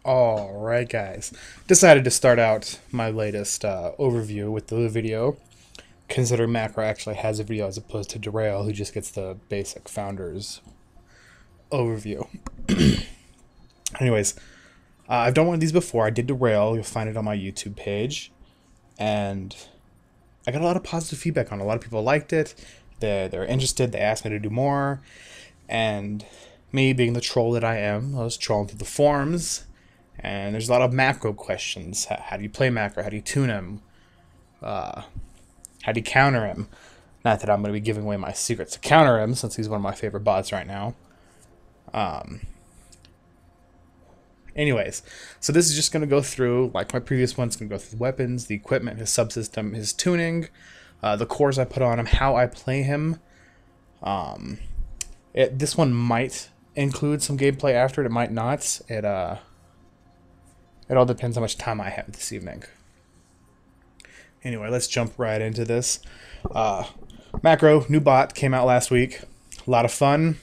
Alright guys, decided to start out my latest overview with the video, considering Macro actually has a video as opposed to Derail, who just gets the basic Founders overview. Anyways, I've done one of these before. I did Derail, you'll find it on my YouTube page, and I got a lot of positive feedback on it. A lot of people liked it, they're interested, they asked me to do more, and me being the troll that I am, I was trolling through the forums. And there's a lot of macro questions. How do you play macro? How do you tune him? How do you counter him? Not that I'm going to be giving away my secrets to counter him, since he's one of my favorite bots right now. Anyways, so this is just going to go through, like my previous one's going to go through the weapons, the equipment, his subsystem, his tuning, the cores I put on him, how I play him. This one might include some gameplay after it. It might not. It all depends how much time I have this evening. Anyway, let's jump right into this. Macro, new bot, came out last week. A lot of fun.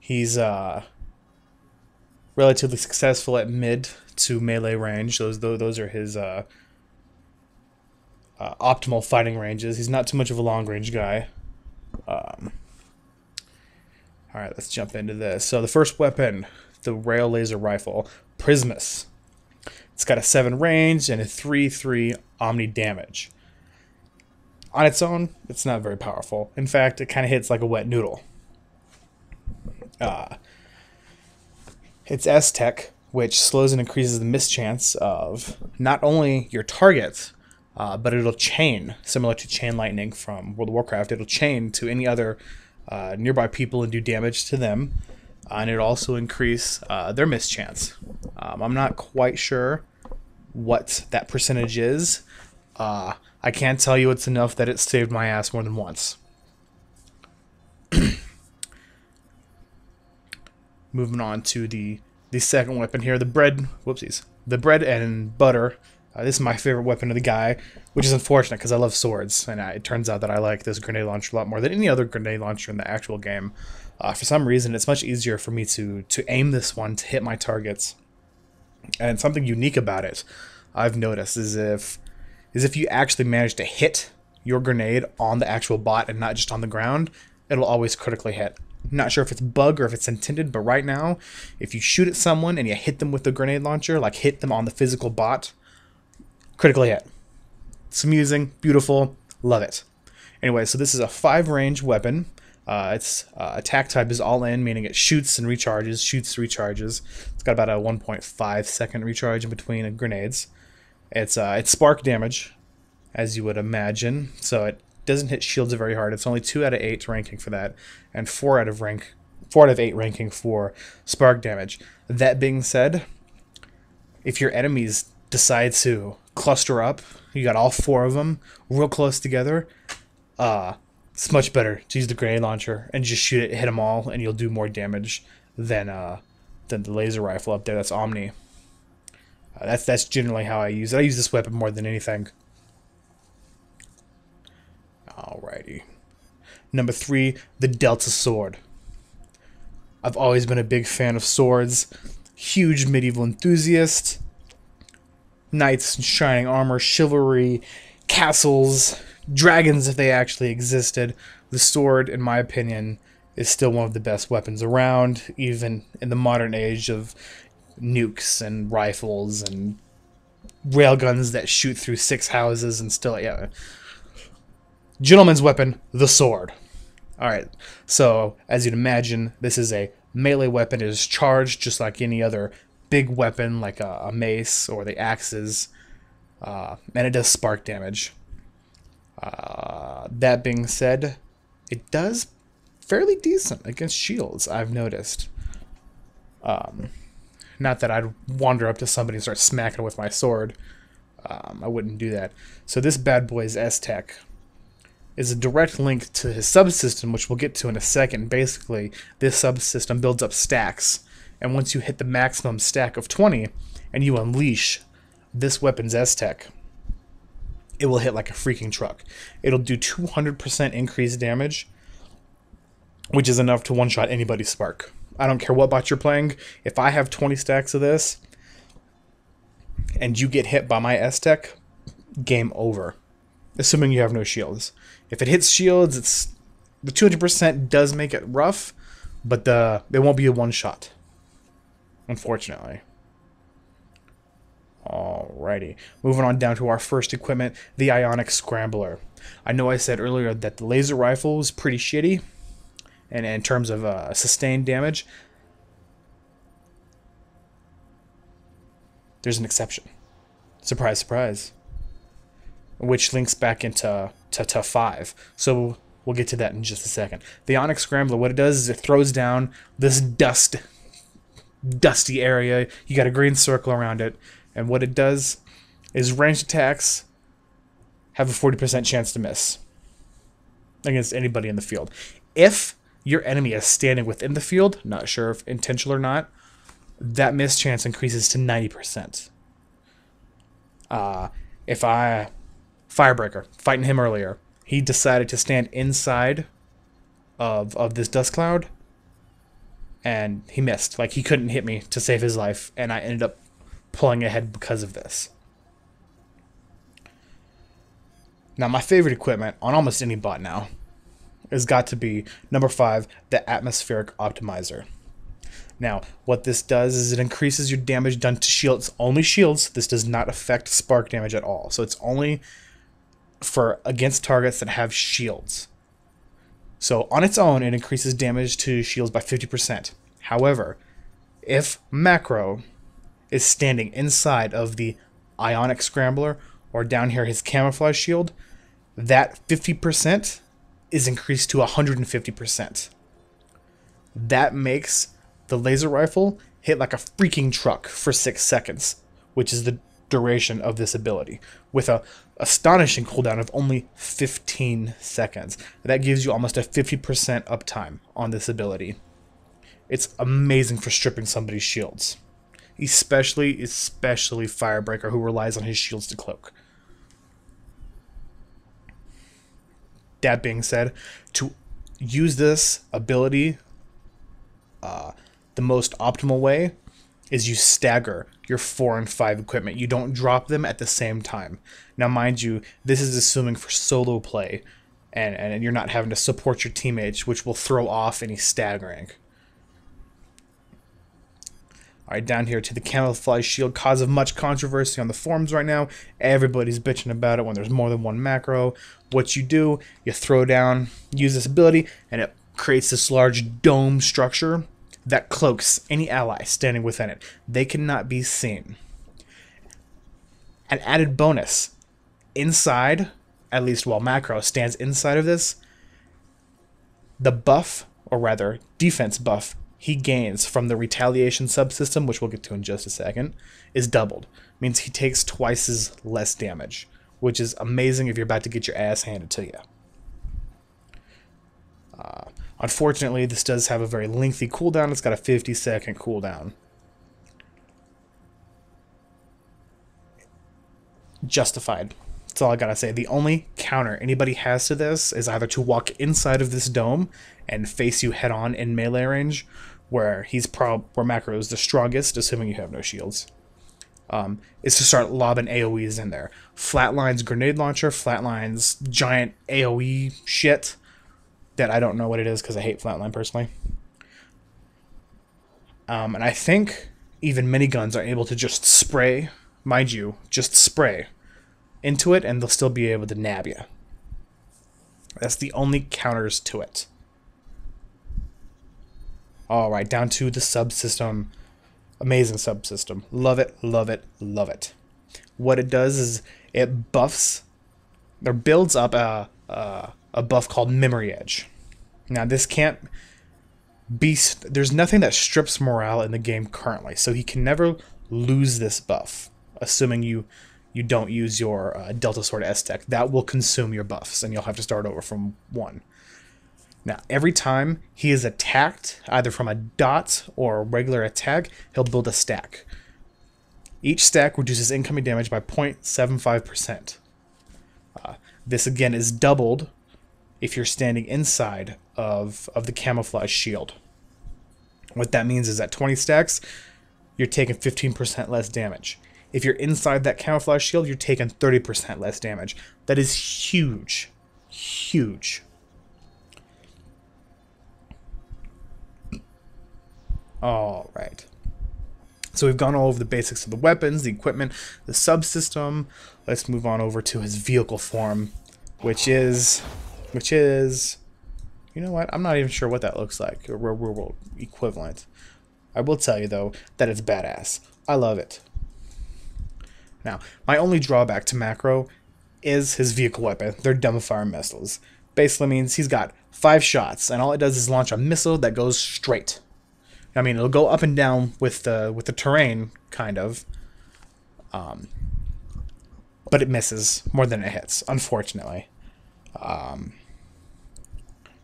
He's relatively successful at mid to melee range. Those are his optimal fighting ranges. He's not too much of a long range guy. Alright, let's jump into this. So the first weapon, the rail laser rifle, Prismus. It's got a 7 range and a 3/3 omni damage. On its own, it's not very powerful. In fact, it kind of hits like a wet noodle. It's S-Tech, which slows and increases the mischance of not only your target, but it'll chain, similar to Chain Lightning from World of Warcraft. It'll chain to any other nearby people and do damage to them. And it'll also increase their mischance. I'm not quite sure what that percentage is. I can't tell you it's enough that it saved my ass more than once. Moving on to the second weapon here, the bread and butter. This is my favorite weapon of the guy, which is unfortunate because I love swords, and it turns out that I like this grenade launcher a lot more than any other grenade launcher in the actual game. For some reason, it's much easier for me to aim this one to hit my targets. And something unique about it, I've noticed, is if you actually manage to hit your grenade on the actual bot and not just on the ground, it'll always critically hit. Not sure if it's a bug or if it's intended, but right now, if you shoot at someone and you hit them with the grenade launcher, like hit them on the physical bot, critically hit. It's amusing, beautiful, love it. Anyway, so this is a 5-range weapon. Its attack type is all in, meaning it shoots and recharges, recharges. It's got about a 1.5 second recharge in between grenades. It's spark damage, as you would imagine, so it doesn't hit shields very hard. It's only 2 out of 8 ranking for that, and 4 out of 8 ranking for spark damage. That being said, if your enemies decide to cluster up, you got all 4 of them real close together, it's much better to use the grenade launcher and just shoot it, hit them all, and you'll do more damage than the laser rifle up there. That's Omni. That's generally how I use it. I use this weapon more than anything. Alrighty. Number 3, the Delta Sword. I've always been a big fan of swords. Huge medieval enthusiast. Knights in shining armor, chivalry, castles, dragons if they actually existed. The sword, in my opinion, is still one of the best weapons around, even in the modern age of nukes and rifles and railguns that shoot through 6 houses and still, yeah. Gentleman's weapon, the sword. Alright, so as you'd imagine, this is a melee weapon. It is charged just like any other big weapon, like a mace or the axes, and it does spark damage. That being said, it does fairly decent against shields, I've noticed. Not that I'd wander up to somebody and start smacking with my sword. I wouldn't do that. So this bad boy is S-Tech. is a direct link to his subsystem, which we'll get to in a second. Basically, this subsystem builds up stacks, and once you hit the maximum stack of 20 and you unleash this weapon's S-Tech, it will hit like a freaking truck. It'll do 200% increased damage, which is enough to one-shot anybody's spark. I don't care what bot you're playing. If I have 20 stacks of this and you get hit by my S-Tech, game over. Assuming you have no shields. If it hits shields, it's the 200% does make it rough, but it won't be a one-shot, unfortunately. Alrighty, moving on down to our first equipment, the Ionic Scrambler. I know I said earlier that the laser rifle was pretty shitty, and in terms of sustained damage, there's an exception. Surprise, surprise. Which links back into 5. So we'll get to that in just a second. The Ionic Scrambler, what it does is it throws down this dusty area. You got a green circle around it. And what it does is ranged attacks have a 40% chance to miss against anybody in the field. If your enemy is standing within the field, not sure if intentional or not, that miss chance increases to 90%. Firebreaker, fighting him earlier, he decided to stand inside of this dust cloud, and he missed. Like, he couldn't hit me to save his life, and I ended up pulling ahead because of this. Now, my favorite equipment on almost any bot now has got to be number 5, the Atmospheric Optimizer. Now, what this does is it increases your damage done to shields. Only shields. This does not affect spark damage at all. So it's only for against targets that have shields. So on its own, it increases damage to shields by 50%. However, if Macro is standing inside of the Ionic Scrambler, or down here his Camouflage Shield, that 50% is increased to 150%. That makes the laser rifle hit like a freaking truck for 6 seconds, which is the duration of this ability, with a astonishing cooldown of only 15 seconds. That gives you almost a 50% uptime on this ability. It's amazing for stripping somebody's shields, especially Firebreaker, who relies on his shields to cloak. That being said, to use this ability the most optimal way is you stagger your 4 and 5 equipment. You don't drop them at the same time. Now, mind you, this is assuming for solo play, and you're not having to support your teammates, which will throw off any staggering. Alright, down here to the Camouflage Shield, cause of much controversy on the forums right now. Everybody's bitching about it when there's more than one macro. What you do, you throw down, use this ability, and it creates this large dome structure that cloaks any ally standing within it. They cannot be seen. An added bonus, inside, at least while Macro stands inside of this, the buff, or rather defense buff, he gains from the retaliation subsystem, which we'll get to in just a second, is doubled. Means he takes twice as less damage, which is amazing if you're about to get your ass handed to you. Unfortunately, this does have a very lengthy cooldown. It's got a 50-second cooldown. Justified. That's all I gotta say. The only counter anybody has to this is either to walk inside of this dome and face you head-on in melee range, where where Macro is the strongest, assuming you have no shields. Is to start lobbing AoEs in there. Flatlines grenade launcher, Flatlines giant AoE shit that I don't know what it is because I hate Flatline personally. And I think even miniguns are able to just spray, mind you, just spray into it and they'll still be able to nab you. That's the only counters to it. Alright, down to the subsystem. Amazing subsystem. Love it, love it, love it. What it does is it buffs, or builds up a buff called Memory Edge. Now this can't be, there's nothing that strips morale in the game currently, so he can never lose this buff, assuming you you don't use your Delta Sword S-Tech. That will consume your buffs, and you'll have to start over from 1. Now, every time he is attacked, either from a dot or a regular attack, he'll build a stack. Each stack reduces incoming damage by 0.75%. This, again, is doubled if you're standing inside of the camouflage shield. What that means is that 20 stacks, you're taking 15% less damage. If you're inside that camouflage shield, you're taking 30% less damage. That is huge. Huge. Alright. So we've gone all over the basics of the weapons, the equipment, the subsystem. Let's move on over to his vehicle form, which is, you know what? I'm not even sure what that looks like, or real world equivalent. I will tell you, though, that it's badass. I love it. Now, my only drawback to Macro is his vehicle weapon. They're dumbfire missiles. Basically means he's got 5 shots, and all it does is launch a missile that goes straight. I mean, it'll go up and down with the terrain, kind of. But it misses more than it hits, unfortunately.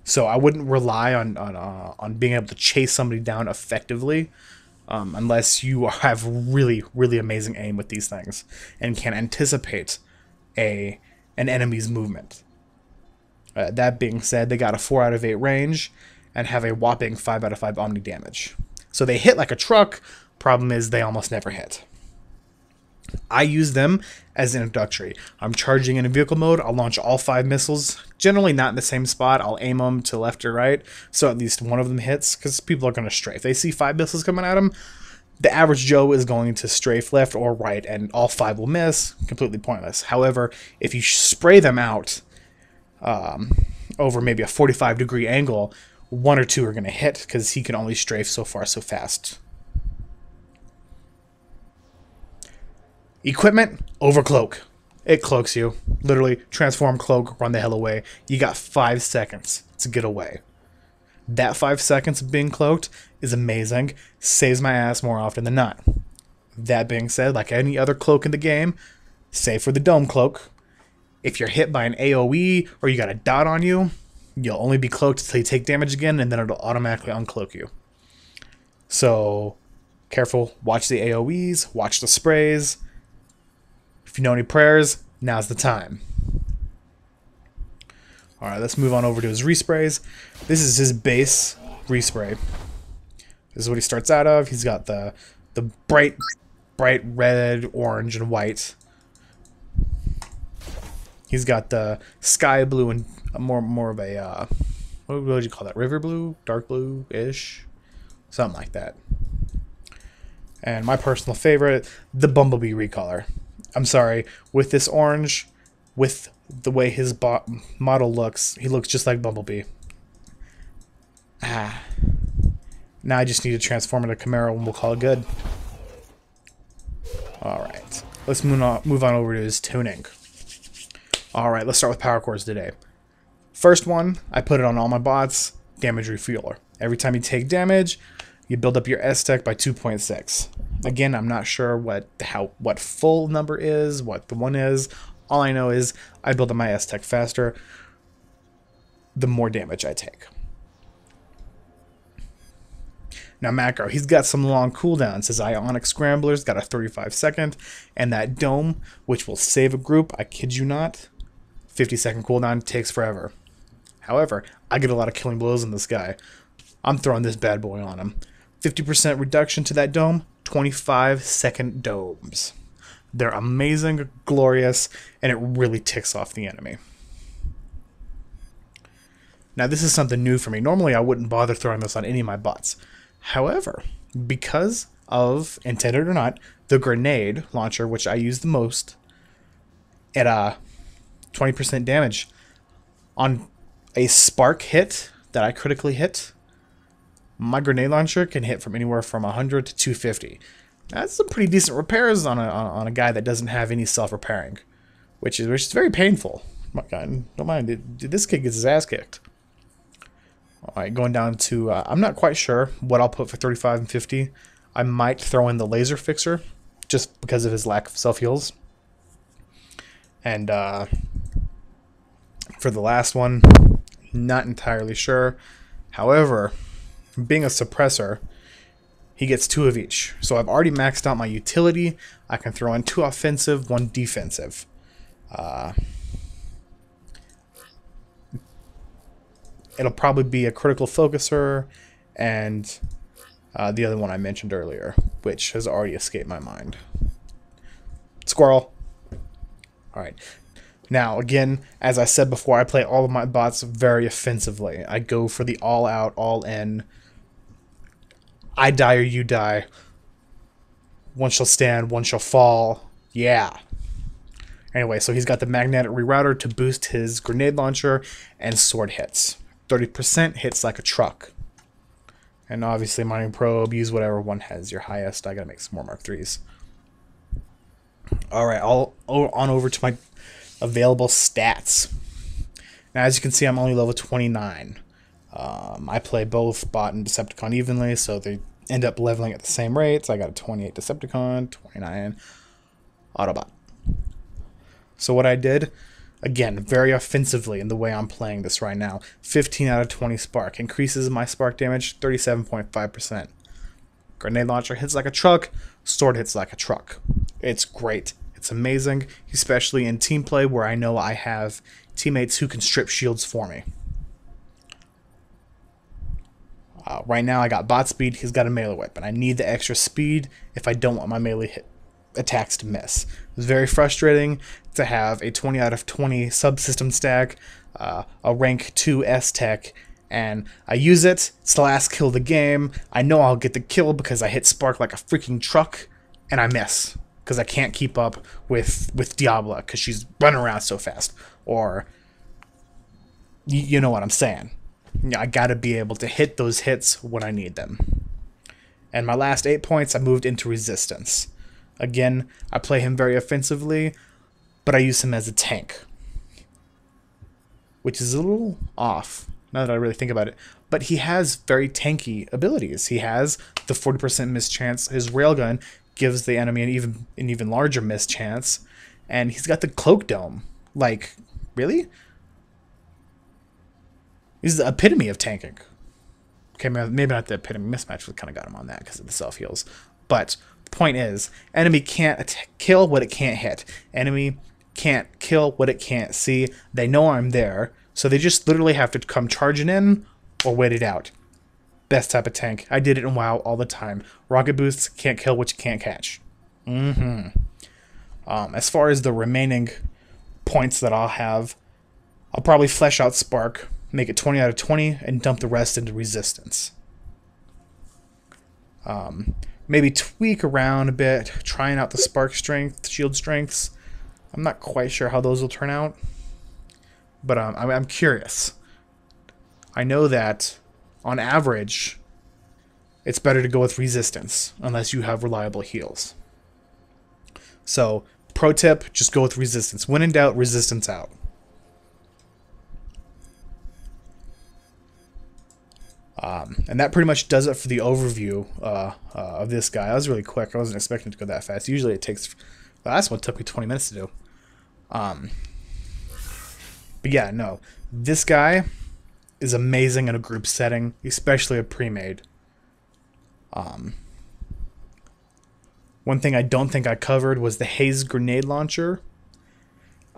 So I wouldn't rely on being able to chase somebody down effectively, unless you have really, really amazing aim with these things and can anticipate an enemy's movement. That being said, they got a 4 out of 8 range and have a whopping 5 out of 5 omni damage. So they hit like a truck. Problem is they almost never hit. I use them as introductory. I'm charging in a vehicle mode. I'll launch all 5 missiles, generally not in the same spot. I'll aim them to left or right, so at least one of them hits, because people are going to strafe. They see 5 missiles coming at them, the average Joe is going to strafe left or right, and all 5 will miss. Completely pointless. However, if you spray them out over maybe a 45-degree angle, 1 or 2 are going to hit, because he can only strafe so far so fast. Equipment, overcloak. It cloaks you. Literally, transform, cloak, run the hell away. You got 5 seconds to get away. That 5 seconds of being cloaked is amazing. Saves my ass more often than not. That being said, like any other cloak in the game, save for the dome cloak, if you're hit by an AoE or you got a dot on you, you'll only be cloaked until you take damage again, and then it'll automatically uncloak you. So, careful. Watch the AoEs. Watch the sprays. If you know any prayers, now's the time. Alright, let's move on over to his resprays. This is his base respray. This is what he starts out of. He's got the bright red, orange, and white. He's got the sky blue and more of a, what would you call that? River blue? Dark blue-ish? Something like that. And my personal favorite, the Bumblebee recolor. I'm sorry, with this orange, with the way his model looks, he looks just like Bumblebee. Now I just need to transform into Camaro and we'll call it good. Alright, let's move on over to his tuning. Alright, let's start with power cores today. First one, I put it on all my bots, damage refueler. Every time you take damage, you build up your S-Tech by 2.6. Again, I'm not sure what full number is, what the one is. All I know is I build up my S-Tech faster the more damage I take. Now Macro, he's got some long cooldowns. His Ionic Scrambler's got a 35-second, and that Dome, which will save a group, I kid you not, 50-second cooldown, takes forever. However, I get a lot of killing blows on this guy. I'm throwing this bad boy on him. 50% reduction to that Dome, 25-second domes. They're amazing, glorious, and it really ticks off the enemy. Now this is something new for me. Normally I wouldn't bother throwing this on any of my bots. However, because of, intended or not, the grenade launcher, which I use the most, at 20% damage on a spark hit that I critically hit, my grenade launcher can hit from anywhere from 100 to 250. That's some pretty decent repairs on a guy that doesn't have any self-repairing, which is very painful. My God, don't mind. Did this kid gets his ass kicked? All right, going down to I'm not quite sure what I'll put for 35 and 50. I might throw in the laser fixer just because of his lack of self heals. And for the last one, not entirely sure. However, being a suppressor, he gets 2 of each. So I've already maxed out my utility. I can throw in 2 offensive, 1 defensive. It'll probably be a critical focuser and the other one I mentioned earlier, which has already escaped my mind. Squirrel. Alright. Now, again, as I said before, I play all of my bots very offensively. I go for the all-out, all-in. I die or you die. One shall stand, one shall fall. Yeah. Anyway, so he's got the magnetic rerouter to boost his grenade launcher and sword hits. 30% hits like a truck. And obviously mining probe, use whatever one has your highest. I gotta make some more Mark 3s. Alright, I'll on over to my available stats. Now, as you can see, I'm only level 29. I play both bot and Decepticon evenly, so they end up leveling at the same rates. I got a 28 Decepticon, 29 Autobot. So what I did, again, very offensively in the way I'm playing this right now. 15 out of 20 spark. Increases my spark damage 37.5%. Grenade launcher hits like a truck. Sword hits like a truck. It's great. It's amazing, especially in team play where I know I have teammates who can strip shields for me. Right now I got bot speed, he's got a melee weapon. I need the extra speed if I don't want my melee attacks to miss. It's very frustrating to have a 20 out of 20 subsystem stack, a rank 2 S-Tech, and I use it, it's the last kill of the game. I know I'll get the kill because I hit spark like a freaking truck, and I miss. Because I can't keep up with Diabla because she's running around so fast. Or, you know what I'm saying. I gotta be able to hit those hits when I need them. And my last 8 points, I moved into resistance. Again, I play him very offensively, but I use him as a tank. Which is a little off, now that I really think about it. But he has very tanky abilities. He has the 40% miss chance. His railgun gives the enemy an even larger miss chance. And he's got the cloak dome. Like, really? He's the epitome of tanking. Okay, maybe not the epitome. Mismatch kind of got him on that because of the self-heals. But the point is, enemy can't kill what it can't hit. Enemy can't kill what it can't see. They know I'm there, so they just literally have to come charging in or wait it out. Best type of tank. I did it in WoW all the time. Rocket boosts can't kill what you can't catch. As far as the remaining points that I'll have, I'll probably flesh out Spark, make it 20 out of 20, and dump the rest into Resistance. Maybe tweak around a bit, trying out the Spark strength, shield strengths. I'm not quite sure how those will turn out, but I'm curious. I know that on average, it's better to go with Resistance unless you have reliable heals. So, pro tip, just go with Resistance. When in doubt, Resistance out. And that pretty much does it for the overview of this guy. That was really quick. I wasn't expecting it to go that fast. Usually it takes... The last one took me 20 minutes to do. But yeah, no. This guy is amazing in a group setting, especially a pre-made. One thing I don't think I covered was the Haze grenade launcher.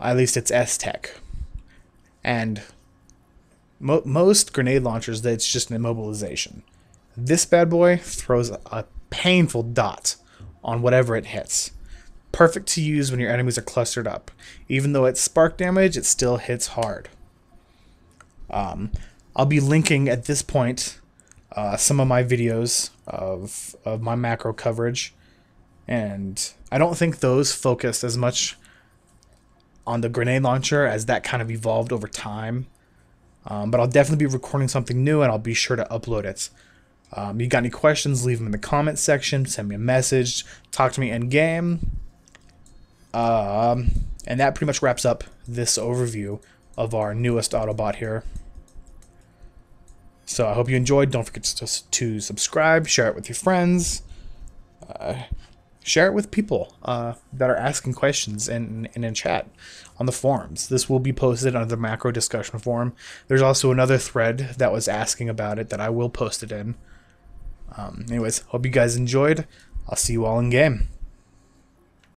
At least it's S-Tech. And most grenade launchers, it's just an immobilization. This bad boy throws a painful dot on whatever it hits. Perfect to use when your enemies are clustered up. Even though it's spark damage, it still hits hard. I'll be linking at this point some of my videos of my macro coverage, and I don't think those focused as much on the grenade launcher as that kind of evolved over time. But I'll definitely be recording something new, and I'll be sure to upload it. You got any questions, leave them in the comment section, send me a message, talk to me in game. And that pretty much wraps up this overview of our newest Autobot here. So I hope you enjoyed. Don't forget to subscribe, share it with your friends, share it with people that are asking questions and in chat on the forums. This will be posted under the macro discussion forum. There's also another thread that was asking about it that I will post it in. Anyways, hope you guys enjoyed. I'll see you all in game.